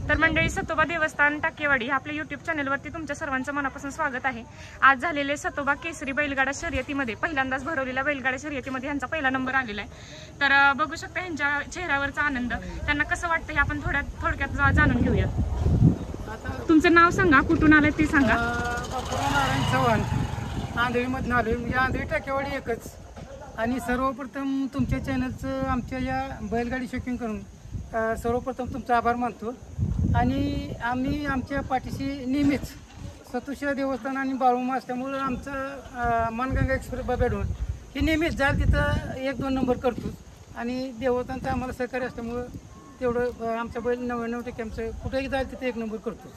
तर मंडळी, सतोबा देवस्थान टाकेवाडी आपल्या युट्यूब चॅनलवरती तुमच्या सर्वांचं मनापासून स्वागत आहे। आज झालेले सतोबा केसरी बैलगाडा शर्यतीमध्ये पहिल्यांदाच भरवलेल्या बैलगाडा शर्यतीमध्ये ह्यांचा पहिला नंबर आलेला आहे। तर बघू शकता ह्यांच्या चेहऱ्यावरचा आनंद, त्यांना कसं वाटतं हे आपण थोडक्यात जाणून घेऊया। तुमचं नाव सांगा, कुठून आलं ते सांगा। नारायण चव्हाण, आंधळीमधून आलो। म्हणजे आंधळी टाकेवाडी एकच। आणि सर्वप्रथम तुमच्या चॅनलचं आमच्या या बैलगाडी शौकीन करून सर्वप्रथम तुमचा आभार मानतो। आणि आम्ही आमच्या पाठीशी नेहमीच सतोषा देवस्थान आणि बाळूमा असल्यामुळं आमचं मनगंगा एक्सप्रेस भेटून हे नेहमीच जाल तिथं 1-2 नंबर करतो। आणि देवस्थानचं आम्हाला सहकार्य असल्यामुळं तेवढं आमच्या बैल 99% आमचं कुठेही जाईल तिथे 1 नंबर करतो।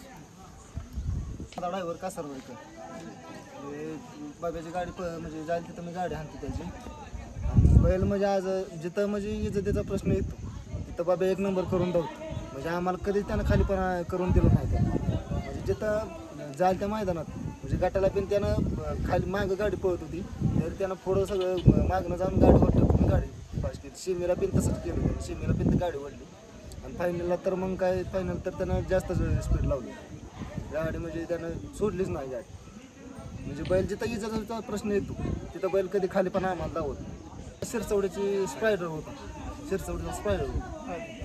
ड्रायव्हर का सर्व बाब्याची गाडी म्हणजे जाईल तिथं मी गाडी हाणते त्याची। बैल म्हणजे आज जिथं म्हणजे इज्जतीचा प्रश्न येतो तिथं बाबा 1 नंबर करून धावतो। म्हणजे आम्हाला कधीच त्यानं खालीपणा करून दिलं नाही। म्हणजे जिथं जाईल त्या मैदानात म्हणजे गटाला पण त्यानं खाली मागं गाडी पळत होती, तर त्यानं पुढं सगळं मागणं जाऊन गाडीवर टाकून गाडी पास केली। शिमीला पण तसंच केलं त्यानं, शिमीला पण ती गाडी ओढली। आणि फायनलला तर मग काय, फायनल तर त्यानं जास्त स्पीड लावली गाडी, म्हणजे त्यानं सोडलीच नाही गाडी। म्हणजे बैल जिथं इजाचा प्रश्न येतो तिथं बैल कधी खालीपणा आम्हाला दावत। शिरसवडीची स्पायडर होता, शिरसवडीचा स्पायडर होता।